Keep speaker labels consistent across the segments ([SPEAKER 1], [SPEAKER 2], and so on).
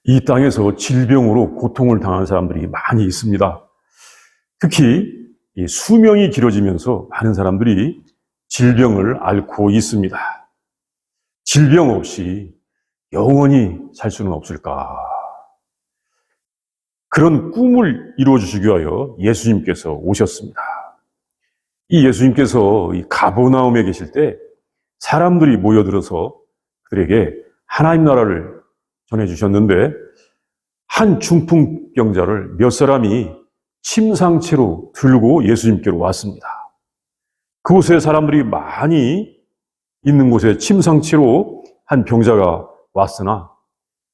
[SPEAKER 1] 이 땅에서 질병으로 고통을 당하는 사람들이 많이 있습니다. 특히 이 수명이 길어지면서 많은 사람들이 질병을 앓고 있습니다. 질병 없이 영원히 살 수는 없을까? 그런 꿈을 이루어주시기 위하여 예수님께서 오셨습니다. 이 예수님께서 이 가버나움에 계실 때 사람들이 모여들어서 그들에게 하나님 나라를 전해주셨는데, 한 중풍병자를 몇 사람이 침상채로 들고 예수님께로 왔습니다. 그곳에 사람들이 많이 있는 곳에 침상채로 한 병자가 왔으나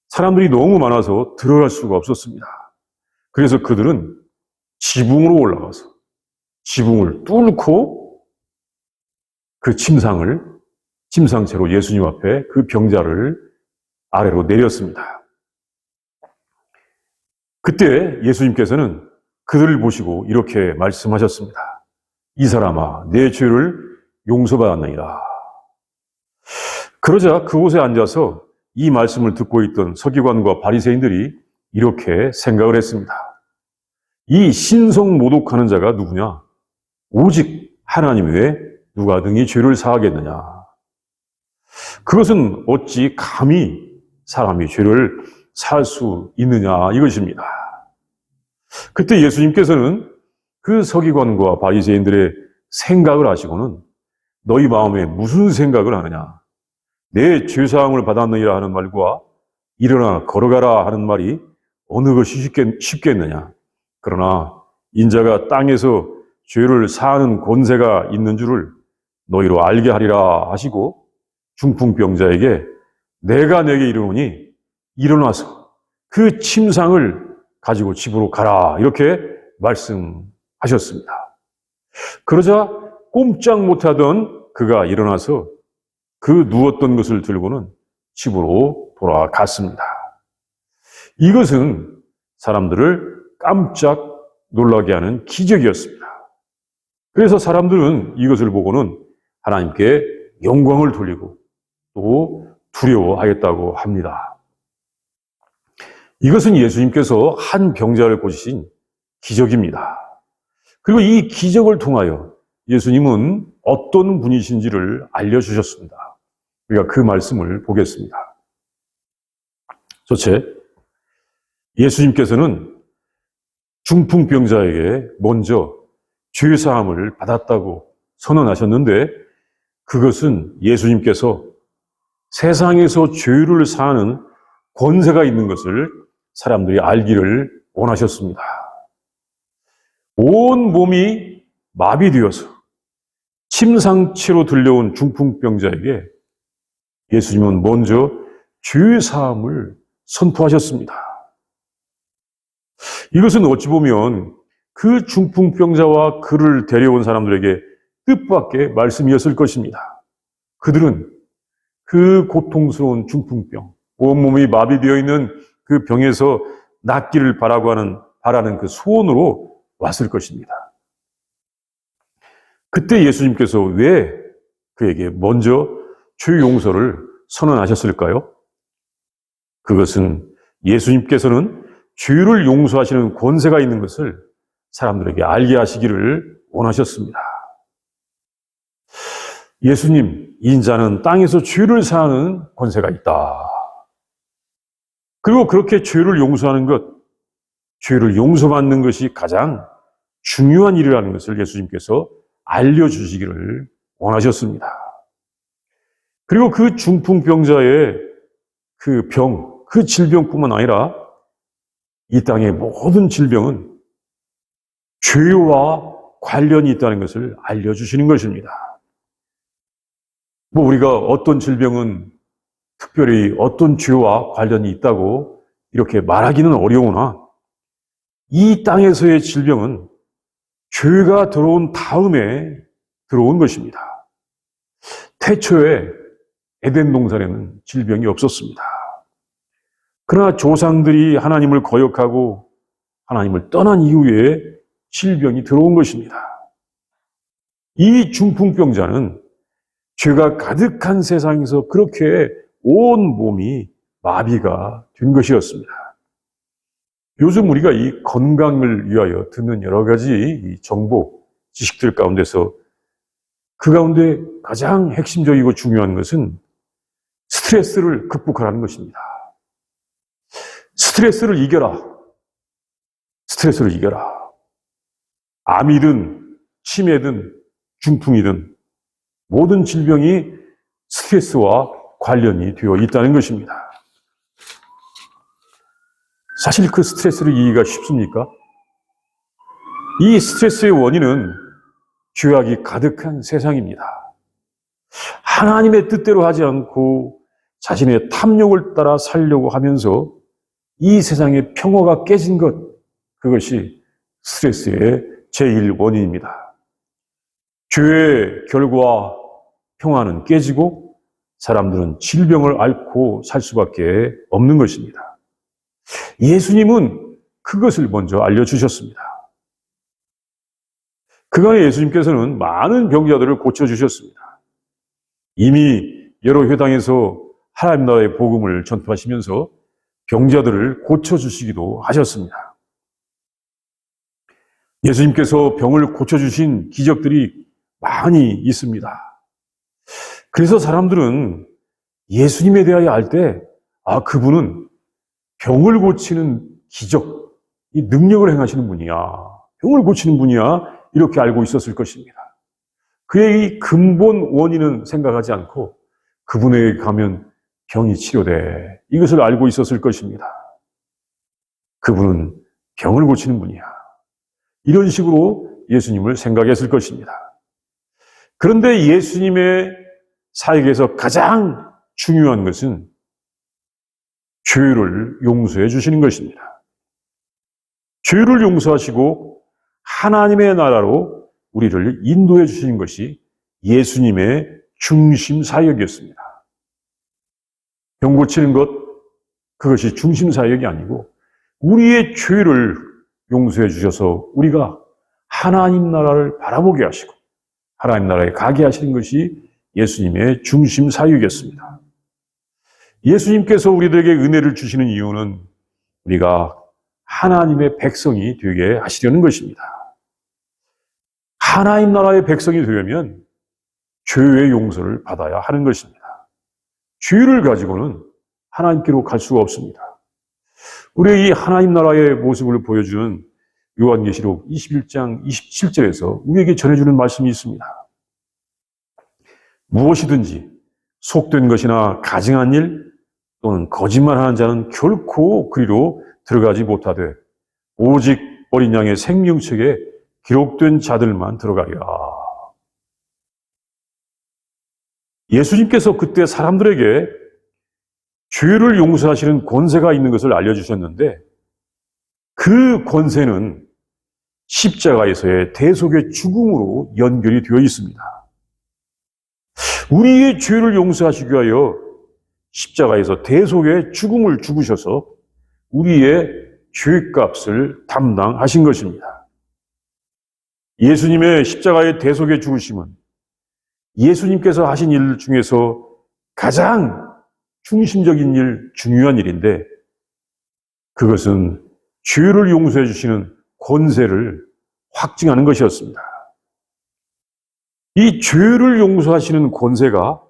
[SPEAKER 1] 사람들이 너무 많아서 들어갈 수가 없었습니다. 그래서 그들은 지붕으로 올라가서 지붕을 뚫고 그 침상채로 예수님 앞에 그 병자를 아래로 내렸습니다. 그때 예수님께서는 그들을 보시고 이렇게 말씀하셨습니다. 이 사람아, 내 죄를 용서받았느니라. 그러자 그곳에 앉아서 이 말씀을 듣고 있던 서기관과 바리새인들이 이렇게 생각을 했습니다. 이 신성모독하는 자가 누구냐? 오직 하나님 외에 누가 등이 죄를 사하겠느냐? 그것은 어찌 감히 사람이 죄를 사할 수 있느냐, 이것입니다. 그때 예수님께서는 그 서기관과 바리새인들의 생각을 아시고는 너희 마음에 무슨 생각을 하느냐? 내 죄사함을 받았느니라 하는 말과 일어나 걸어가라 하는 말이 어느 것이 쉽겠느냐? 그러나 인자가 땅에서 죄를 사하는 권세가 있는 줄을 너희로 알게 하리라 하시고 중풍병자에게 내가 내게 이르노니 일어나서 그 침상을 가지고 집으로 가라, 이렇게 말씀하셨습니다. 그러자 꼼짝 못하던 그가 일어나서 그 누웠던 것을 들고는 집으로 돌아갔습니다. 이것은 사람들을 깜짝 놀라게 하는 기적이었습니다. 그래서 사람들은 이것을 보고는 하나님께 영광을 돌리고 또 두려워하였다고 합니다. 이것은 예수님께서 한 병자를 고치신 기적입니다. 그리고 이 기적을 통하여 예수님은 어떤 분이신지를 알려주셨습니다. 우리가 그 말씀을 보겠습니다. 첫째, 예수님께서는 중풍병자에게 먼저 죄사함을 받았다고 선언하셨는데, 그것은 예수님께서 세상에서 죄를 사하는 권세가 있는 것을 사람들이 알기를 원하셨습니다. 온 몸이 마비되어서 침상치로 들려온 중풍병자에게 예수님은 먼저 죄사함을 선포하셨습니다. 이것은 어찌 보면 그 중풍병자와 그를 데려온 사람들에게 뜻밖의 말씀이었을 것입니다. 그들은 그 고통스러운 중풍병, 온몸이 마비되어 있는 그 병에서 낫기를 바라는 그 소원으로 왔을 것입니다. 그때 예수님께서 왜 그에게 먼저 죄 용서를 선언하셨을까요? 그것은 예수님께서는 죄를 용서하시는 권세가 있는 것을 사람들에게 알게 하시기를 원하셨습니다. 예수님, 인자는 땅에서 죄를 사하는 권세가 있다. 그리고 그렇게 죄를 용서하는 것, 죄를 용서받는 것이 가장 중요한 일이라는 것을 예수님께서 알려주시기를 원하셨습니다. 그리고 그 중풍병자의 그 병, 그 질병뿐만 아니라 이 땅의 모든 질병은 죄와 관련이 있다는 것을 알려주시는 것입니다. 우리가 어떤 질병은 특별히 어떤 죄와 관련이 있다고 이렇게 말하기는 어려우나, 이 땅에서의 질병은 죄가 들어온 다음에 들어온 것입니다. 태초에 에덴 동산에는 질병이 없었습니다. 그러나 조상들이 하나님을 거역하고 하나님을 떠난 이후에 질병이 들어온 것입니다. 이 중풍병자는 죄가 가득한 세상에서 그렇게 온 몸이 마비가 된 것이었습니다. 요즘 우리가 이 건강을 위하여 듣는 여러 가지 이 정보, 지식들 가운데서 그 가운데 가장 핵심적이고 중요한 것은 스트레스를 극복하라는 것입니다. 스트레스를 이겨라. 스트레스를 이겨라. 암이든 치매든 중풍이든 모든 질병이 스트레스와 관련이 되어 있다는 것입니다. 사실 그 스트레스를 이기기가 쉽습니까? 이 스트레스의 원인은 죄악이 가득한 세상입니다. 하나님의 뜻대로 하지 않고 자신의 탐욕을 따라 살려고 하면서 이 세상의 평화가 깨진 것, 그것이 스트레스의 제일 원인입니다. 죄의 결과 평화는 깨지고 사람들은 질병을 앓고 살 수밖에 없는 것입니다. 예수님은 그것을 먼저 알려주셨습니다. 그간에 예수님께서는 많은 병자들을 고쳐주셨습니다. 이미 여러 회당에서 하나님 나라의 복음을 전파하시면서 병자들을 고쳐주시기도 하셨습니다. 예수님께서 병을 고쳐주신 기적들이 많이 있습니다. 그래서 사람들은 예수님에 대하여 알 때, 그분은 병을 고치는 기적, 이 능력을 행하시는 분이야. 병을 고치는 분이야. 이렇게 알고 있었을 것입니다. 그의 이 근본 원인은 생각하지 않고 그분에게 가면 병이 치료돼. 이것을 알고 있었을 것입니다. 그분은 병을 고치는 분이야. 이런 식으로 예수님을 생각했을 것입니다. 그런데 예수님의 사역에서 가장 중요한 것은 죄를 용서해 주시는 것입니다. 죄를 용서하시고 하나님의 나라로 우리를 인도해 주시는 것이 예수님의 중심 사역이었습니다. 병 고치는 것, 그것이 중심 사역이 아니고 우리의 죄를 용서해 주셔서 우리가 하나님 나라를 바라보게 하시고 하나님 나라에 가게 하시는 것이 예수님의 중심 사역이었습니다. 예수님께서 우리들에게 은혜를 주시는 이유는 우리가 하나님의 백성이 되게 하시려는 것입니다. 하나님 나라의 백성이 되려면 죄의 용서를 받아야 하는 것입니다. 죄를 가지고는 하나님께로 갈 수가 없습니다. 우리의 이 하나님 나라의 모습을 보여주는 요한계시록 21장 27절에서 우리에게 전해주는 말씀이 있습니다. 무엇이든지 속된 것이나 가증한 일 또는 거짓말하는 자는 결코 그리로 들어가지 못하되 오직 어린 양의 생명책에 기록된 자들만 들어가리라. 예수님께서 그때 사람들에게 죄를 용서하시는 권세가 있는 것을 알려주셨는데 그 권세는 십자가에서의 대속의 죽음으로 연결이 되어 있습니다. 우리의 죄를 용서하시기 위하여 십자가에서 대속의 죽음을 죽으셔서 우리의 죄값을 담당하신 것입니다. 예수님의 십자가의 대속의 죽으심은 예수님께서 하신 일 중에서 가장 중심적인 일, 중요한 일인데 그것은 죄를 용서해 주시는 권세를 확증하는 것이었습니다. 이 죄를 용서하시는 권세가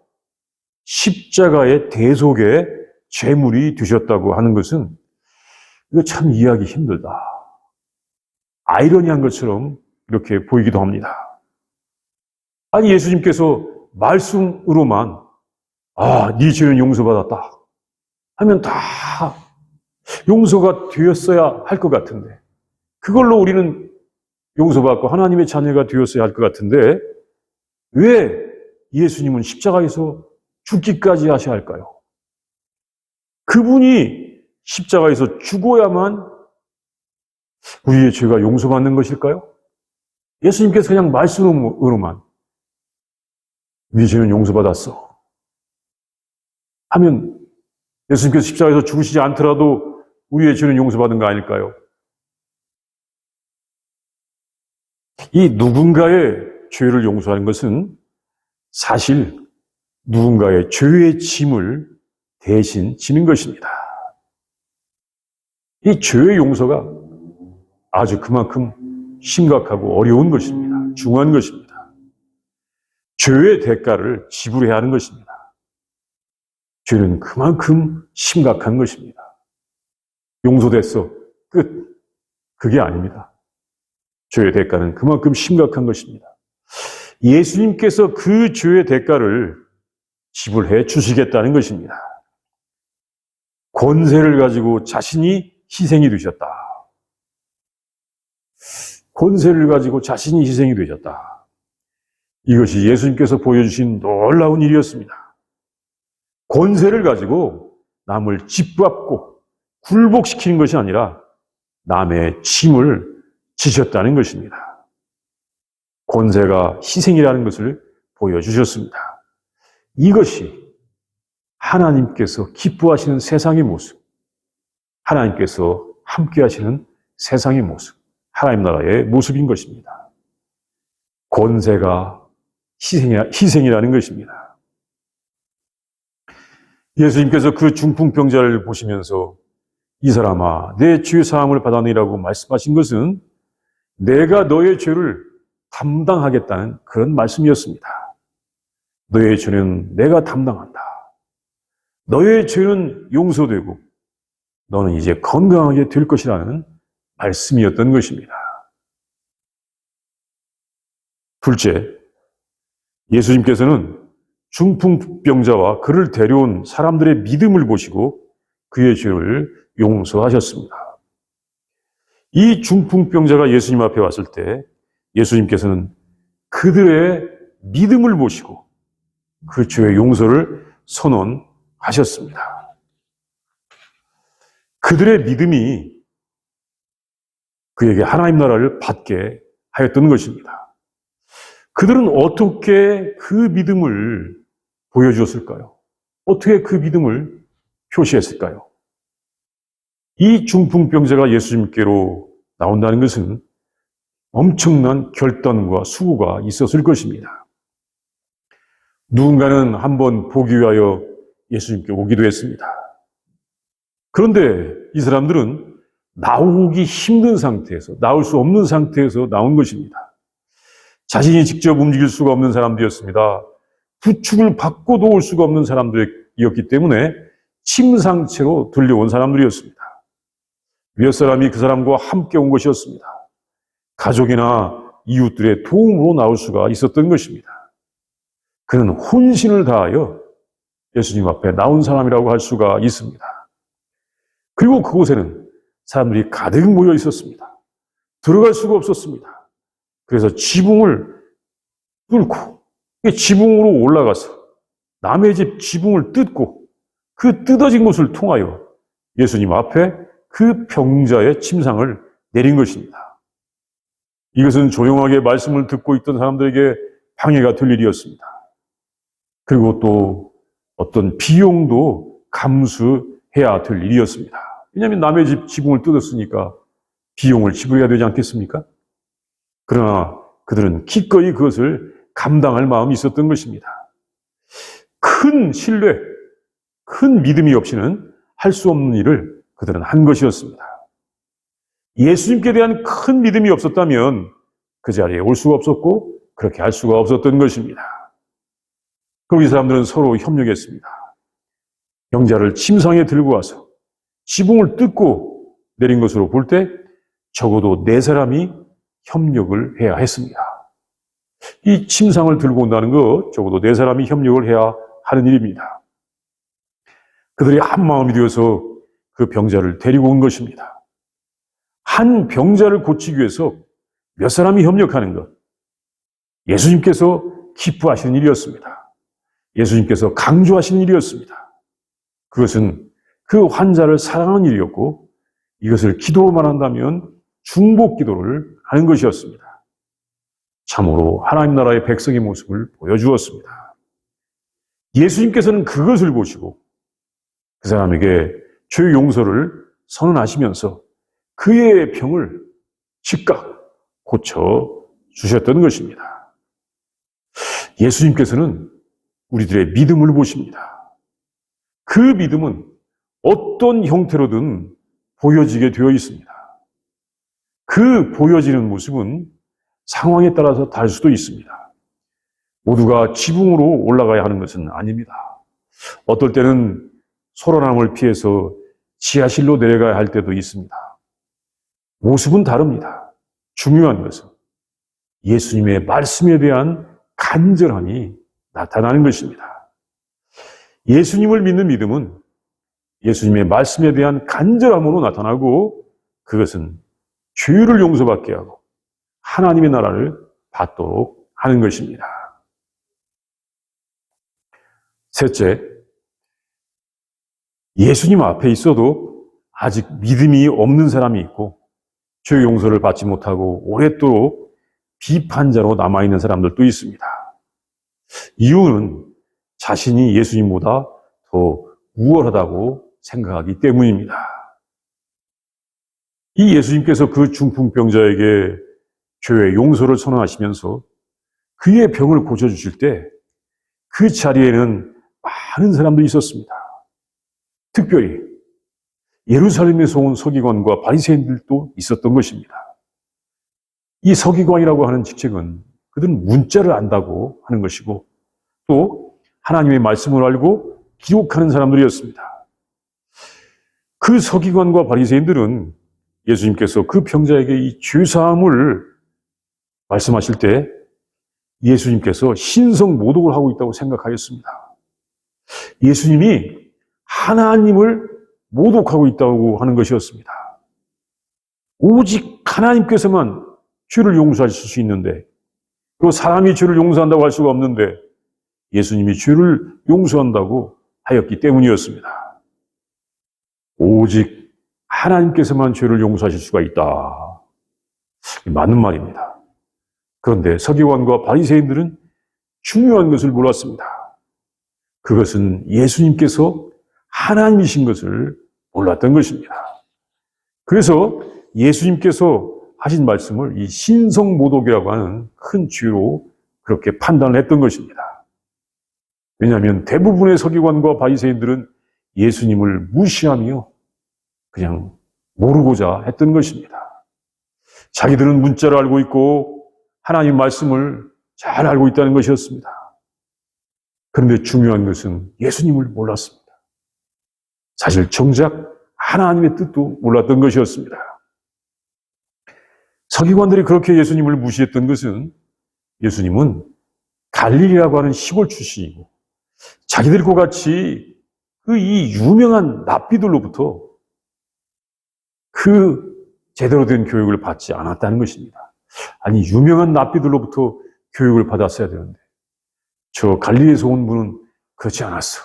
[SPEAKER 1] 십자가의 대속의 제물이 되셨다고 하는 것은 이거 참 이해하기 힘들다. 아이러니한 것처럼 이렇게 보이기도 합니다. 아니 예수님께서 말씀으로만 네 죄는 용서받았다 하면 다 용서가 되었어야 할 것 같은데 그걸로 우리는 용서받고 하나님의 자녀가 되었어야 할 것 같은데 왜 예수님은 십자가에서 죽기까지 하셔야 할까요? 그분이 십자가에서 죽어야만 우리의 죄가 용서받는 것일까요? 예수님께서 그냥 말씀으로만 네 죄는 용서받았어 하면 예수님께서 십자가에서 죽으시지 않더라도 우리의 죄는 용서받은 거 아닐까요? 이 누군가의 죄를 용서하는 것은 사실 누군가의 죄의 짐을 대신 지는 것입니다. 이 죄의 용서가 아주 그만큼 심각하고 어려운 것입니다. 중요한 것입니다. 죄의 대가를 지불해야 하는 것입니다. 죄는 그만큼 심각한 것입니다. 용서됐어. 끝. 그게 아닙니다. 죄의 대가는 그만큼 심각한 것입니다. 예수님께서 그 죄의 대가를 지불해 주시겠다는 것입니다. 권세를 가지고 자신이 희생이 되셨다. 권세를 가지고 자신이 희생이 되셨다. 이것이 예수님께서 보여주신 놀라운 일이었습니다. 권세를 가지고 남을 짓밟고 굴복시키는 것이 아니라 남의 짐을 지셨다는 것입니다. 권세가 희생이라는 것을 보여주셨습니다. 이것이 하나님께서 기뻐하시는 세상의 모습, 하나님께서 함께 하시는 세상의 모습, 하나님 나라의 모습인 것입니다. 권세가 희생이라는 것입니다. 예수님께서 그 중풍병자를 보시면서 이 사람아, 내 죄 사함을 받아내라고 말씀하신 것은 내가 너의 죄를 담당하겠다는 그런 말씀이었습니다. 너의 죄는 내가 담당한다. 너의 죄는 용서되고 너는 이제 건강하게 될 것이라는 말씀이었던 것입니다. 둘째, 예수님께서는 중풍병자와 그를 데려온 사람들의 믿음을 보시고 그의 죄를 용서하셨습니다. 이 중풍병자가 예수님 앞에 왔을 때 예수님께서는 그들의 믿음을 보시고 그 죄의 용서를 선언하셨습니다. 그들의 믿음이 그에게 하나님 나라를 받게 하였던 것입니다. 그들은 어떻게 그 믿음을 보여주었을까요? 어떻게 그 믿음을 표시했을까요? 이 중풍병자가 예수님께로 나온다는 것은 엄청난 결단과 수고가 있었을 것입니다. 누군가는 한번 보기 위하여 예수님께 오기도 했습니다. 그런데 이 사람들은 나오기 힘든 상태에서, 나올 수 없는 상태에서 나온 것입니다. 자신이 직접 움직일 수가 없는 사람들이었습니다. 부축을 받고도 올 수가 없는 사람들이었기 때문에 침상체로 들려온 사람들이었습니다. 몇 사람이 그 사람과 함께 온 것이었습니다. 가족이나 이웃들의 도움으로 나올 수가 있었던 것입니다. 그는 혼신을 다하여 예수님 앞에 나온 사람이라고 할 수가 있습니다. 그리고 그곳에는 사람들이 가득 모여 있었습니다. 들어갈 수가 없었습니다. 그래서 지붕을 뚫고 지붕으로 올라가서 남의 집 지붕을 뜯고 그 뜯어진 곳을 통하여 예수님 앞에 그 병자의 침상을 내린 것입니다. 이것은 조용하게 말씀을 듣고 있던 사람들에게 방해가 될 일이었습니다. 그리고 또 어떤 비용도 감수해야 될 일이었습니다. 왜냐하면 남의 집 지붕을 뜯었으니까 비용을 지불해야 되지 않겠습니까? 그러나 그들은 기꺼이 그것을 감당할 마음이 있었던 것입니다. 큰 신뢰, 큰 믿음이 없이는 할 수 없는 일을 그들은 한 것이었습니다. 예수님께 대한 큰 믿음이 없었다면 그 자리에 올 수가 없었고 그렇게 할 수가 없었던 것입니다. 그리고 이 사람들은 서로 협력했습니다. 병자를 침상에 들고 와서 지붕을 뜯고 내린 것으로 볼 때 적어도 4사람이 협력을 해야 했습니다. 이 침상을 들고 온다는 것 적어도 4사람이 협력을 해야 하는 일입니다. 그들이 한 마음이 되어서 그 병자를 데리고 온 것입니다. 한 병자를 고치기 위해서 몇 사람이 협력하는 것, 예수님께서 기뻐하시는 일이었습니다. 예수님께서 강조하시는 일이었습니다. 그것은 그 환자를 사랑하는 일이었고 이것을 기도로만 한다면 중복 기도를 하는 것이었습니다. 참으로 하나님 나라의 백성의 모습을 보여주었습니다. 예수님께서는 그것을 보시고 그 사람에게 죄 용서를 선언하시면서 그의 병을 즉각 고쳐 주셨던 것입니다. 예수님께서는 우리들의 믿음을 보십니다. 그 믿음은 어떤 형태로든 보여지게 되어 있습니다. 그 보여지는 모습은 상황에 따라서 다를 수도 있습니다. 모두가 지붕으로 올라가야 하는 것은 아닙니다. 어떨 때는 소란함을 피해서 지하실로 내려가야 할 때도 있습니다. 모습은 다릅니다. 중요한 것은 예수님의 말씀에 대한 간절함이 나타나는 것입니다. 예수님을 믿는 믿음은 예수님의 말씀에 대한 간절함으로 나타나고 그것은 죄를 용서받게 하고 하나님의 나라를 받도록 하는 것입니다. 셋째, 예수님 앞에 있어도 아직 믿음이 없는 사람이 있고 죄 용서를 받지 못하고 오랫도록 비판자로 남아있는 사람들도 있습니다. 이유는 자신이 예수님보다 더 우월하다고 생각하기 때문입니다. 이 예수님께서 그 중풍병자에게 죄의 용서를 선언하시면서 그의 병을 고쳐주실 때 그 자리에는 많은 사람들이 있었습니다. 특별히 예루살렘에서 온 서기관과 바리새인들도 있었던 것입니다. 이 서기관이라고 하는 직책은 그들은 문자를 안다고 하는 것이고 또 하나님의 말씀을 알고 기록하는 사람들이었습니다. 그 서기관과 바리새인들은 예수님께서 그 병자에게 이 죄사함을 말씀하실 때 예수님께서 신성 모독을 하고 있다고 생각하였습니다. 예수님이 하나님을 모독하고 있다고 하는 것이었습니다. 오직 하나님께서만 죄를 용서하실 수 있는데 또 사람이 죄를 용서한다고 할 수가 없는데 예수님이 죄를 용서한다고 하였기 때문이었습니다. 오직 하나님께서만 죄를 용서하실 수가 있다. 맞는 말입니다. 그런데 서기관과 바리새인들은 중요한 것을 몰랐습니다. 그것은 예수님께서 하나님이신 것을 몰랐던 것입니다. 그래서 예수님께서 하신 말씀을 이 신성모독이라고 하는 큰 죄로 그렇게 판단을 했던 것입니다. 왜냐하면 대부분의 서기관과 바리새인들은 예수님을 무시하며 그냥 모르고자 했던 것입니다. 자기들은 문자를 알고 있고 하나님 말씀을 잘 알고 있다는 것이었습니다. 그런데 중요한 것은 예수님을 몰랐습니다. 사실 정작 하나님의 뜻도 몰랐던 것이었습니다. 서기관들이 그렇게 예수님을 무시했던 것은 예수님은 갈릴리라고 하는 시골 출신이고 자기들과 같이 그 이 유명한 랍비들로부터 그 제대로 된 교육을 받지 않았다는 것입니다. 아니 유명한 랍비들로부터 교육을 받았어야 되는데 저 갈릴리에서 온 분은 그렇지 않았어.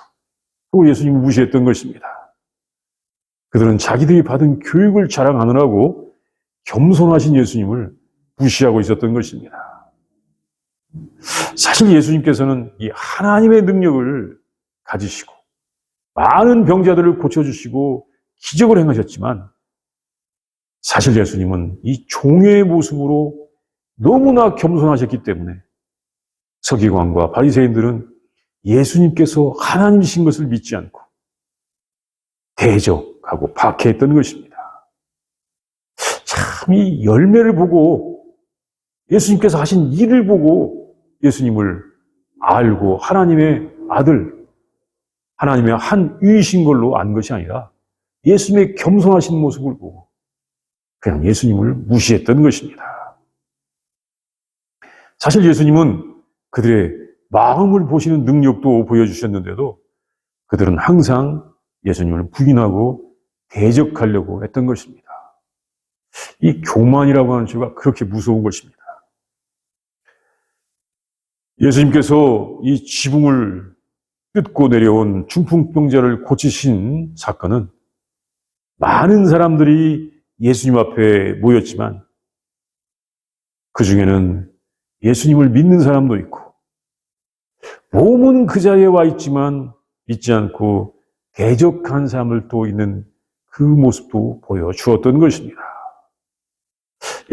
[SPEAKER 1] 그리고 예수님을 무시했던 것입니다. 그들은 자기들이 받은 교육을 자랑하느라고 겸손하신 예수님을 무시하고 있었던 것입니다. 사실 예수님께서는 이 하나님의 능력을 가지시고 많은 병자들을 고쳐주시고 기적을 행하셨지만 사실 예수님은 이 종의 모습으로 너무나 겸손하셨기 때문에 서기관과 바리새인들은 예수님께서 하나님이신 것을 믿지 않고 대적하고 박해했던 것입니다. 참 이 열매를 보고 예수님께서 하신 일을 보고 예수님을 알고 하나님의 아들, 하나님의 한 위이신 걸로 안 것이 아니라 예수님의 겸손하신 모습을 보고 그냥 예수님을 무시했던 것입니다. 사실 예수님은 그들의 마음을 보시는 능력도 보여주셨는데도 그들은 항상 예수님을 부인하고 대적하려고 했던 것입니다. 이 교만이라고 하는 죄가 그렇게 무서운 것입니다. 예수님께서 이 지붕을 뜯고 내려온 중풍병자를 고치신 사건은 많은 사람들이 예수님 앞에 모였지만 그 중에는 예수님을 믿는 사람도 있고 몸은 그 자리에 와 있지만 믿지 않고 대적한 사람들도 있는 그 모습도 보여주었던 것입니다.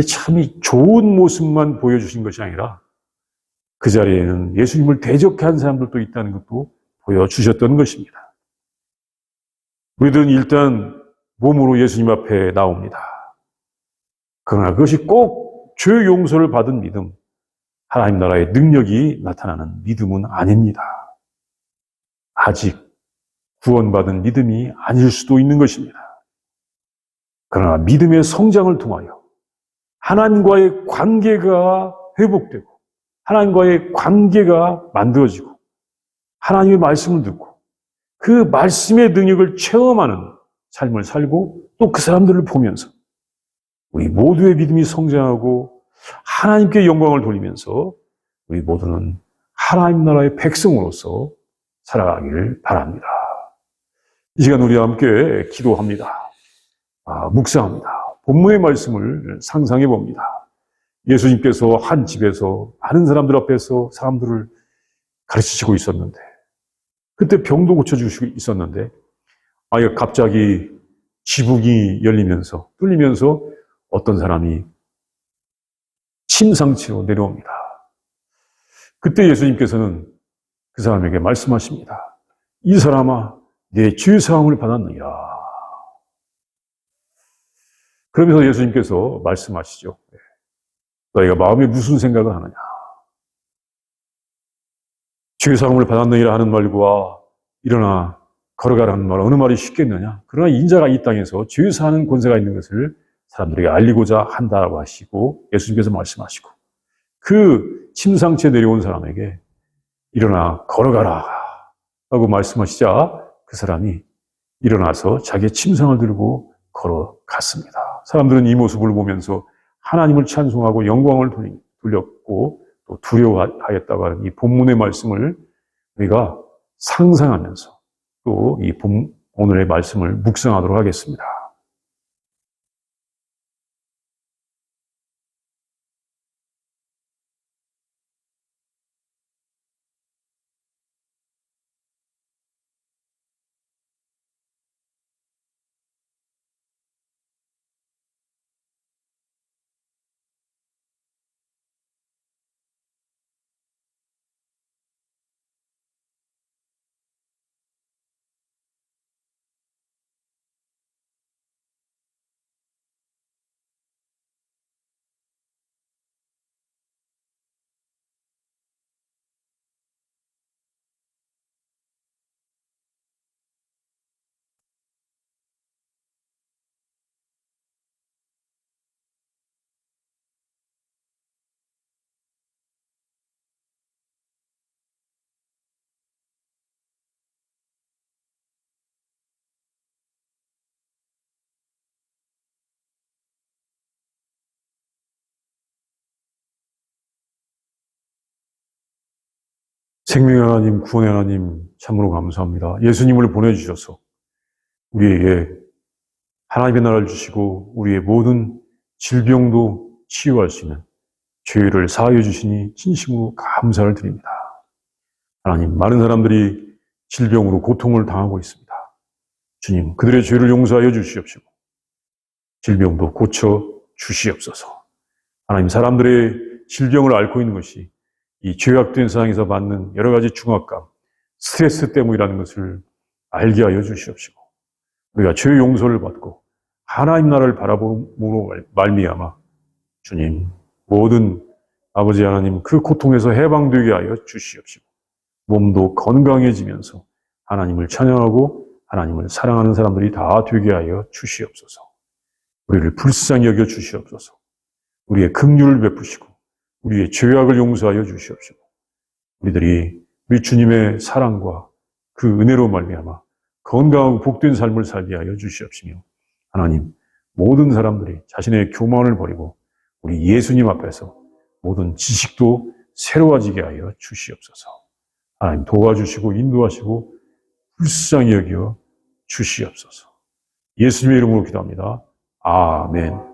[SPEAKER 1] 참 이 좋은 모습만 보여주신 것이 아니라 그 자리에는 예수님을 대적한 사람들도 있다는 것도 보여주셨던 것입니다. 우리들은 일단 몸으로 예수님 앞에 나옵니다. 그러나 그것이 꼭 죄 용서를 받은 믿음, 하나님 나라의 능력이 나타나는 믿음은 아닙니다. 아직 구원받은 믿음이 아닐 수도 있는 것입니다. 그러나 믿음의 성장을 통하여 하나님과의 관계가 회복되고 하나님과의 관계가 만들어지고 하나님의 말씀을 듣고 그 말씀의 능력을 체험하는 삶을 살고 또 그 사람들을 보면서 우리 모두의 믿음이 성장하고 하나님께 영광을 돌리면서 우리 모두는 하나님 나라의 백성으로서 살아가기를 바랍니다. 이 시간 우리와 함께 기도합니다. 묵상합니다. 본문의 말씀을 상상해 봅니다. 예수님께서 한 집에서 많은 사람들 앞에서 사람들을 가르치시고 있었는데 그때 병도 고쳐주시고 있었는데 갑자기 지붕이 열리면서 뚫리면서 어떤 사람이 침상치로 내려옵니다. 그때 예수님께서는 그 사람에게 말씀하십니다. 이 사람아, 내 죄사함을 받았느냐. 그러면서 예수님께서 말씀하시죠. 너희가 마음에 무슨 생각을 하느냐. 죄사함을 받았느니라 하는 말과 일어나 걸어가라는 말 어느 말이 쉽겠느냐. 그러나 인자가 이 땅에서 죄사하는 권세가 있는 것을 사람들에게 알리고자 한다고 하시고 예수님께서 말씀하시고 그 침상치에 내려온 사람에게 일어나 걸어가라 라고 말씀하시자 그 사람이 일어나서 자기의 침상을 들고 걸어갔습니다. 사람들은 이 모습을 보면서 하나님을 찬송하고 영광을 돌렸고 또 두려워하였다고 하는 이 본문의 말씀을 우리가 상상하면서 또 이 오늘의 말씀을 묵상하도록 하겠습니다. 생명의 하나님, 구원의 하나님, 참으로 감사합니다. 예수님을 보내주셔서 우리에게 하나님의 나라를 주시고 우리의 모든 질병도 치유할 수 있는 죄를 사하여 주시니 진심으로 감사를 드립니다. 하나님, 많은 사람들이 질병으로 고통을 당하고 있습니다. 주님, 그들의 죄를 용서하여 주시옵시고 질병도 고쳐 주시옵소서. 하나님, 사람들의 질병을 앓고 있는 것이 이 죄악된 세상에서 받는 여러 가지 중압감, 스트레스 때문이라는 것을 알게 하여 주시옵시고 우리가 죄 용서를 받고 하나님 나라를 바라봄으로 말미암아 주님 모든 아버지 하나님 그 고통에서 해방되게 하여 주시옵시고 몸도 건강해지면서 하나님을 찬양하고 하나님을 사랑하는 사람들이 다 되게 하여 주시옵소서. 우리를 불쌍히 여겨 주시옵소서. 우리의 긍휼을 베푸시고 우리의 죄악을 용서하여 주시옵시고 우리들이 우리 주님의 사랑과 그 은혜로 말미암아 건강하고 복된 삶을 살게 하여 주시옵시며 하나님 모든 사람들이 자신의 교만을 버리고 우리 예수님 앞에서 모든 지식도 새로워지게 하여 주시옵소서. 하나님 도와주시고 인도하시고 불쌍히 여겨 주시옵소서. 예수님의 이름으로 기도합니다. 아멘.